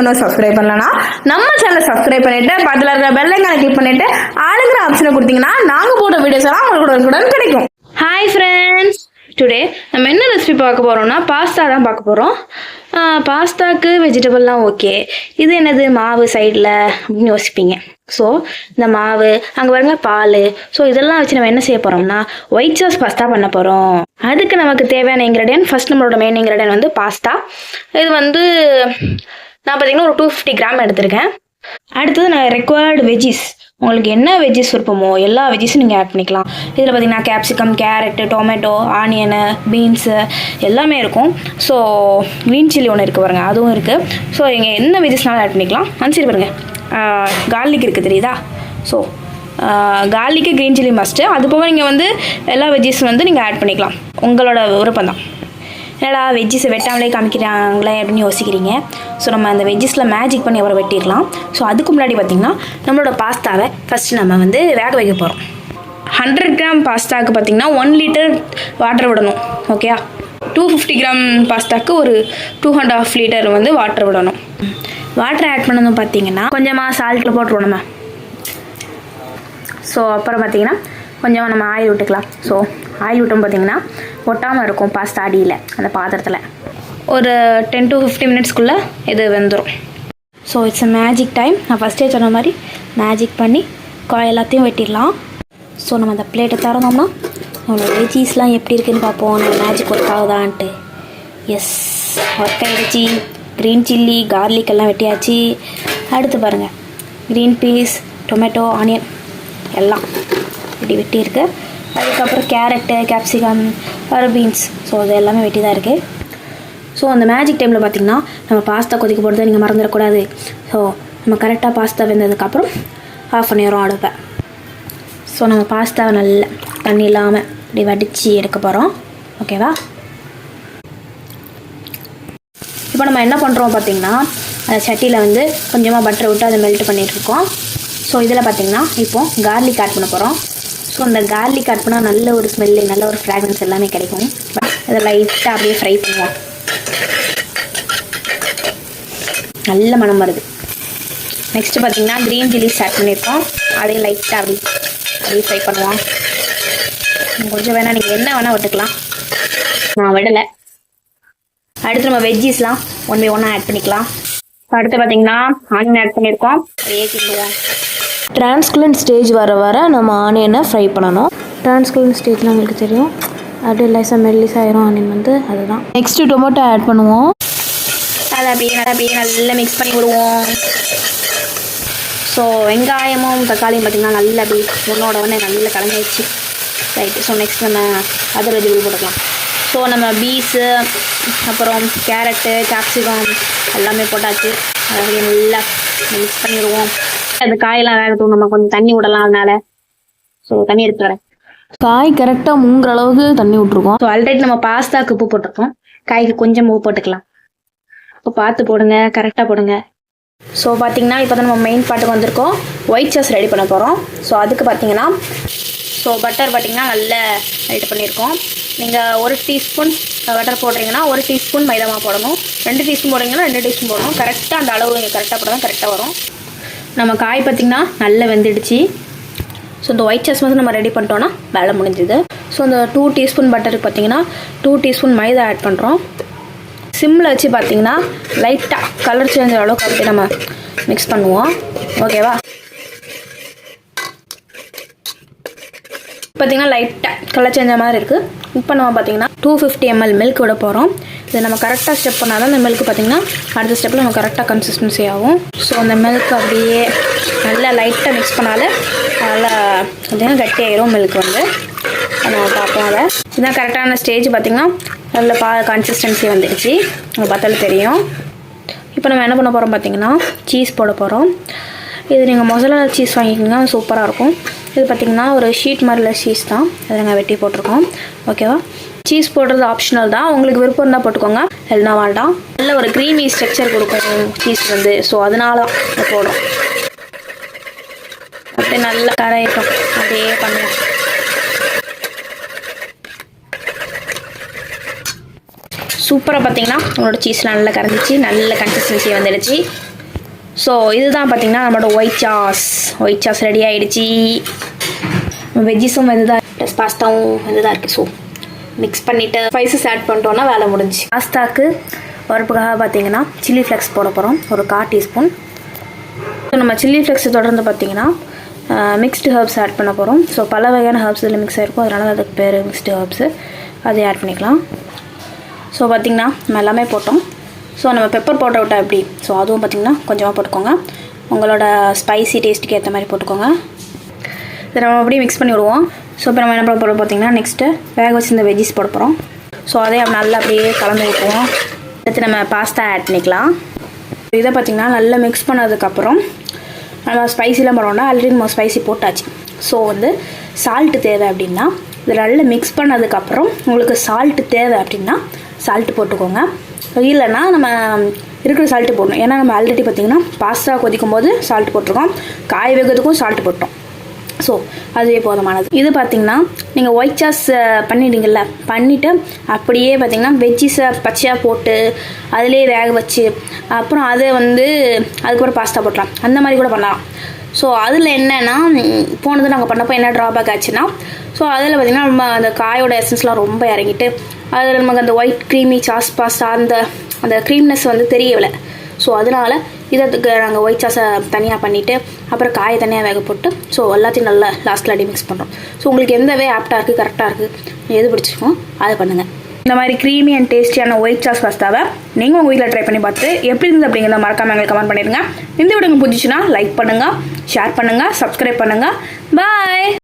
இன்னும் சப்ஸ்கிரைப் பண்ணலன்னா நம்ம சேனலை சப்ஸ்கிரைப் பண்ணிட்டு பக்கத்தில் இருக்கிற பெல் ஐகானை கிளிக் பண்ணிட்டு ஆளுங்கிற ஆப்ஷனை கொடுத்தீங்கன்னா நாங்கள் போட்ட வீடியோஸ் எல்லாம் உங்களுக்கு உடனே கிடைக்கும். ஹாய் ஃப்ரெண்ட்ஸ், டுடே நம்ம என்ன ரெசிபி பார்க்க போகிறோம்னா பாஸ்தா தான் பார்க்க போகிறோம். பாஸ்தாக்கு வெஜிடபிள்லாம் ஓகே, இது என்னது மாவு சைடில் அப்படின்னு யோசிப்பீங்க. ஸோ இந்த மாவு அங்கே பாருங்க பால், ஸோ இதெல்லாம் வச்சு நம்ம என்ன செய்ய போகிறோம்னா ஒயிட் சாஸ் பாஸ்தா பண்ண போகிறோம். அதுக்கு நமக்கு தேவையான இன்க்ரீடியன்ட், ஃபர்ஸ்ட் நம்மளோட மெயின் இன்க்ரீடியன்ட் வந்து பாஸ்தா. இது வந்து நான் பார்த்தீங்கன்னா ஒரு 250 கிராம் எடுத்திருக்கேன். அடுத்தது நான் ரெக்வயர்டு வெஜ்ஜிஸ், உங்களுக்கு என்ன வெஜ்ஜிஸ் விருப்பமோ எல்லா வெஜ்ஜிஸும் நீங்கள் ஆட் பண்ணிக்கலாம். இதில் பார்த்தீங்கன்னா capsicum, carrot, tomato, onion, beans எல்லாமே இருக்கும். ஸோ க்ரீன் சில்லி ஒன்று இருக்குது பாருங்கள், அதுவும் இருக்குது. ஸோ நீங்கள் என்ன வெஜ்ஜிஸ்னாலும் ஆட் பண்ணிக்கலாம். சரி பாருங்கள், கார்லிக் இருக்குது தெரியுதா? So garlic green chilli must. அது போக நீங்கள் வந்து எல்லா வெஜ்ஜிஸ் வந்து நீங்கள் ஆட் பண்ணிக்கலாம், உங்களோட விருப்பம் தான். என்னடா வெஜ்ஜிஸை வெட்டாமலே காமிக்கிறாங்களே அப்படின்னு யோசிக்கிறீங்க. ஸோ நம்ம அந்த வெஜ்ஜிஸில் மேஜிக் பண்ணி அப்புறம் வெட்டிடலாம். ஸோ அதுக்கு முன்னாடி பார்த்திங்கன்னா நம்மளோட பாஸ்தாவை ஃபஸ்ட்டு நம்ம வந்து வேக வைக்க போகிறோம். 100 கிராம் பாஸ்தாவுக்கு பார்த்திங்கன்னா 1 லிட்டர் வாட்டர் விடணும். ஓகேயா? 250 கிராம் பாஸ்தாவுக்கு ஒரு 2.5 லிட்டர் வந்து வாட்டர் விடணும். வாட்டர் ஆட் பண்ணணும் பார்த்திங்கன்னா கொஞ்சமாக சால்ட்டில் போட்டுருவோம் நம்ம. ஸோ அப்புறம் பார்த்திங்கன்னா கொஞ்சமாக நம்ம ஆயில் விட்டுக்கலாம். ஸோ ஆயில் விட்டோம் பார்த்திங்கன்னா ஒட்டாமல் இருக்கும் பாஸ்தா அடியில் அந்த பாத்திரத்தில். ஒரு 10 to 15 மினிட்ஸ்க்குள்ளே இது வெந்துடும். So it's a magic time. நான் ஃபஸ்ட்டே சொன்ன மாதிரி மேஜிக் பண்ணி காய் எல்லாத்தையும் வெட்டிடலாம். ஸோ நம்ம அந்த பிளேட்டை திறந்தோம்னா நம்மளோட வெஜ்ஜீஸ்லாம் எப்படி இருக்குதுன்னு பார்ப்போம், நம்ம மேஜிக் ஒர்க் ஆகுதான்ட்டு. எஸ், ஒர்க் ஆகிடுச்சு. க்ரீன் சில்லி, கார்லிக் எல்லாம் வெட்டியாச்சு. அடுத்து பாருங்கள், க்ரீன் பீஸ், டொமேட்டோ, ஆனியன் எல்லாம் இப்படி வெட்டி இருக்குது. அதுக்கப்புறம் கேரட்டு, கேப்சிகம், பீன்ஸ், ஸோ அது எல்லாமே வெட்டி தான் இருக்குது. ஸோ அந்த மேஜிக் டைமில் பார்த்திங்கன்னா நம்ம பாஸ்தா கொதிக்க போடுறதை நீங்கள் மறந்துடக்கூடாது. ஸோ நம்ம கரெக்டாக பாஸ்தா வெந்ததுக்கப்புறம் ஆஃப் பண்ணிடுறோம் அடுப்பை. ஸோ நம்ம பாஸ்தாவை நல்லா தண்ணி இல்லாமல் இப்படி வடித்து எடுக்க போகிறோம். ஓகேவா? இப்போ நம்ம என்ன பண்ணுறோம் பார்த்திங்கன்னா அந்த சட்டியில் வந்து கொஞ்சமாக பட்டரை விட்டு அதை மெல்ட் பண்ணிகிட்ருக்கோம். ஸோ இதில் பார்த்திங்கன்னா இப்போது கார்லிக் ஆட் பண்ண போகிறோம். ஸோ அந்த கார்லிக் ஆட் பண்ணால் நல்ல ஒரு ஸ்மெல்லு, நல்ல ஒரு ஃப்ராக்ரன்ஸ் எல்லாமே கிடைக்கும். அதை லைட்டாக அப்படியே ஃப்ரை பண்ணுவோம். நல்ல மணம் வருது. நெக்ஸ்ட்டு பார்த்திங்கன்னா க்ரீன் சில்லிஸ் ஆட் பண்ணியிருக்கோம். அதையும் லைட்டாக அப்படியே ஃப்ரை பண்ணுவோம். கொஞ்சம் வேணால் நீங்கள் என்ன வேணால் விட்டுக்கலாம், நான் விடலை. அடுத்து நம்ம வெஜ்ஜீஸ்லாம் 1 by 1 ஆட் பண்ணிக்கலாம். அடுத்து பார்த்திங்கன்னா ஆனியன் ஆட் பண்ணியிருக்கோம். அதையே கிண்டுவோம். டிரான்ஸ்குலன் ஸ்டேஜ் வர நம்ம ஆனியனை ஃப்ரை பண்ணணும். டிரான்ஸ்குலன் ஸ்டேஜ்லாம் உங்களுக்கு தெரியும், அப்படியே லைஸாக மெல்லிஸ் ஆயிரும் ஆனியன் வந்து, அதுதான். நெக்ஸ்ட்டு டொமேட்டோ ஆட் பண்ணுவோம். அதை அப்படியே நல்லா மிக்ஸ் பண்ணி விடுவோம். ஸோ வெங்காயமும் தக்காளியும் பார்த்திங்கன்னா நல்லா அப்படி ஒன்றோட ஒன்று நல்லா கலந்துச்சு. ரைட்டு. ஸோ நெக்ஸ்ட் நம்ம அதர் வெஜிடபிள் போட்டுக்கலாம். ஸோ நம்ம பீன்ஸு, அப்புறம் கேரட்டு, கேப்சிகம் எல்லாமே போட்டாச்சு. அதை அப்படியே நல்லா மிக்ஸ் பண்ணிடுவோம். அந்த காயெல்லாம் வேகட்டும், நம்ம கொஞ்சம் தண்ணி விடலாம். அதனால ஸோ தண்ணி எடுத்துறேன். காய் கரெக்டாக முங்குற அளவுக்கு தண்ணி விட்ருக்கோம். ஸோ ஆல்ரெடி நம்ம பாஸ்தாவுக்கு உப்பு போட்டிருக்கோம், காய்க்கு கொஞ்சம் உப்பு போட்டுக்கலாம். இப்போ பார்த்து போடுங்க, கரெக்டாக போடுங்க. ஸோ பார்த்திங்கன்னா இப்போ தான் நம்ம மெயின் பாட்டுக்கு வந்திருக்கோம். ஒயிட் சாஸ் ரெடி பண்ண போகிறோம். ஸோ அதுக்கு பார்த்திங்கன்னா பட்டர் பார்த்திங்கன்னா நல்லா ரெடி பண்ணியிருக்கோம். நீங்கள் 1 டீஸ்பூன் பட்டர் போடுறீங்கன்னா 1 டீஸ்பூன் மைதா மாவு போடணும். 2 டீஸ்பூன் போடுறீங்கன்னா 2 டீஸ்பூன் போடணும். கரெக்டாக அந்த அளவு நீங்கள் கரெக்டாக போட்டால் கரெக்டாக வரும். நம்ம காய் பார்த்திங்கன்னா நல்லா வெந்துடுச்சு. ஸோ இந்த ஒயிட் சாஸ் வந்து நம்ம ரெடி பண்ணிட்டோன்னா வேலை முடிஞ்சுது. ஸோ இந்த 2 டீஸ்பூன் பட்டருக்கு பார்த்திங்கன்னா 2 டீஸ்பூன் மைதா ஆட் பண்ணுறோம். சிம்மில் வச்சு பார்த்திங்கன்னா லைட்டாக கலர் சேஞ்ச் அளவுக்கு அப்படி நம்ம மிக்ஸ் பண்ணுவோம். ஓகேவா? பார்த்திங்கன்னா லைட்டாக கலர் சேஞ்ச மாதிரி இருக்குது. இப்போ நம்ம பார்த்திங்கன்னா 250 ml மில்க் விட போகிறோம். இதை நம்ம கரெக்டாக ஸ்டெப் பண்ணால் தான் இந்த மில்க் பார்த்திங்கன்னா அடுத்த ஸ்டெப்பில் நம்ம கரெக்டாக கன்சிஸ்டன்சி ஆகும். ஸோ அந்த மில்க் அப்படியே நல்லா லைட்டாக மிக்ஸ் பண்ணாலே நல்லா பார்த்திங்கன்னா கட்டியாயிரும் மில்க் வந்து. நம்ம பார்ப்போம். அதை இதுதான் கரெக்டான ஸ்டேஜ். பார்த்திங்கன்னா நல்ல கன்சிஸ்டன்சி வந்துடுச்சு, நம்ம பார்த்தாலும் தெரியும். இப்போ நம்ம என்ன பண்ண போகிறோம் பார்த்திங்கன்னா சீஸ் போட போகிறோம். இது நீங்கள் மொசரல்லா சீஸ் வாங்கிக்கிங்கன்னா சூப்பராக இருக்கும். இது பார்த்திங்கன்னா ஒரு ஷீட் மாதிரில சீஸ் தான், அதை நாங்கள் வெட்டி போட்டிருக்கோம். ஓகேவா? சீஸ் போடுறது ஆப்ஷனல் தான், உங்களுக்கு விருப்பம் இருந்தால் போட்டுக்கோங்க, இல்லைனா வேண்டாம். நல்ல ஒரு க்ரீமி ஸ்ட்ரக்சர் கொடுக்கும் சீஸ் வந்து. ஸோ அதனால தான் போடுறோம். அப்படியே நல்லா கரையிட்டோம், அப்படியே பண்ணுவோம். சூப்பராக பார்த்தீங்கன்னா உங்களோட சீஸ் நல்லா கரைஞ்சிச்சு, நல்ல கன்சிஸ்டன்சி வந்துடுச்சு. ஸோ இதுதான் பார்த்தீங்கன்னா நம்மளோட ஒயிட் சாஸ் ரெடி ஆகிடுச்சி. வெஜ்ஜிஸும் வெந்துதான், ப்ளஸ் பாஸ்தாவும் வெந்துதான் இருக்குது. ஸோ மிக்ஸ் பண்ணிவிட்டு ஸ்பைசஸ் ஆட் பண்ணிட்டோன்னா வேலை முடிஞ்சு. பாஸ்தாக்கு உரப்புக்காக பார்த்தீங்கன்னா சில்லி ஃப்ளெக்ஸ் போட போகிறோம், ஒரு 1/4 டீஸ்பூன். ஸோ நம்ம சில்லி ஃப்ளெக்ஸ் தொடர்ந்து பார்த்தீங்கன்னா மிக்ஸ்டு ஹர்ப்ஸ் ஆட் பண்ண போகிறோம். ஸோ பல வகையான ஹர்ப்ஸ் இதில் மிக்ஸ் ஆகிருக்கும், அதனால அதுக்கு பேர் மிக்ஸ்டு ஹர்ப்ஸு. அதை ஆட் பண்ணிக்கலாம். ஸோ பார்த்திங்கன்னா நம்ம எல்லாமே போட்டோம். ஸோ நம்ம பெப்பர் பவுடர் விட்டால் எப்படி, ஸோ அதுவும் பார்த்திங்கன்னா கொஞ்சமாக போட்டுக்கோங்க. உங்களோட ஸ்பைசி டேஸ்ட்டுக்கு ஏற்ற மாதிரி போட்டுக்கோங்க. இதை நம்ம அப்படியே மிக்ஸ் பண்ணி விடுவோம். ஸோ இப்போ நம்ம என்ன பண்ண போகிறோம் பார்த்திங்கன்னா, நெக்ஸ்ட்டு வேக வச்சு இந்த வெஜ்ஜிஸ் போட போகிறோம். ஸோ அதே நல்லா அப்படியே கலந்து விட்டுருவோம். அடுத்து நம்ம பாஸ்தா ஆட் பண்ணிக்கலாம். இதை பார்த்திங்கன்னா நல்லா மிக்ஸ் பண்ணதுக்கப்புறம் நம்ம ஸ்பைசிலாம் போடுறோம்னா ஆல்ரெடி நம்ம ஸ்பைசி போட்டாச்சு. ஸோ வந்து சால்ட்டு தேவை அப்படின்னா இதை நல்லா மிக்ஸ் பண்ணதுக்கப்புறம் உங்களுக்கு சால்ட்டு தேவை அப்படின்னா சால்ட்டு போட்டுக்கோங்க. இல்லைன்னா நம்ம இருக்கிற சால்ட்டு போடணும். ஏன்னா நம்ம ஆல்ரெடி பார்த்திங்கன்னா பாஸ்தா கொதிக்கும் போது சால்ட்டு போட்டிருக்கோம், காய வேகிறதுக்கும் சால்ட்டு போட்டோம். ஸோ அதுவே போதுமானது. இது பார்த்திங்கன்னா நீங்கள் ஒயிட் சாஸ் பண்ணிட்டீங்கள்ல, பண்ணிவிட்டு அப்படியே பார்த்திங்கன்னா வெஜ்ஜிஸை பச்சையாக போட்டு அதிலே வேக வச்சு அப்புறம் அதை வந்து அதுக்கப்புறம் பாஸ்தா போட்டலாம், அந்த மாதிரி கூட பண்ணலாம். ஸோ அதில் என்னென்னா போனது நாங்கள் பண்ணப்போ என்ன ட்ராபேக் ஆச்சுன்னா, ஸோ அதில் பார்த்திங்கன்னா நம்ம அந்த காயோட எசன்ஸ்லாம் ரொம்ப இறங்கிட்டு அதில் நமக்கு அந்த ஒயிட் க்ரீமி சாஸ் பாஸ்தா அந்த க்ரீம்னஸ் வந்து தெரியவில்லை. ஸோ அதனால் இதுக்கு நாங்கள் ஒயிட் சாஸை தனியாக பண்ணிவிட்டு அப்புறம் காயை தனியாக வேக போட்டு ஸோ எல்லாத்தையும் நல்லா லாஸ்ட்டில் அடி மிக்ஸ் பண்ணுறோம். ஸோ உங்களுக்கு எந்த வே ஆப்டாக இருக்குது, கரெக்டாக இருக்குது, எது பிடிச்சிருக்கோம் அதை பண்ணுங்கள். இந்த மாதிரி க்ரீமி அண்ட் டேஸ்டியான ஒயிட் சாஸ் பாஸ்தாவை நீங்கள் உங்கள் வீட்டில் ட்ரை பண்ணி பார்த்து எப்படி இருந்தது அப்படிங்கிறத மறக்காமல் எங்களுக்கு கமெண்ட் பண்ணிடுங்க. இந்த வீடியோ உங்களுக்கு பிடிச்சிச்சுன்னா லைக் பண்ணுங்கள், ஷேர் பண்ணுங்கள், சப்ஸ்கிரைப் பண்ணுங்கள். பாய்.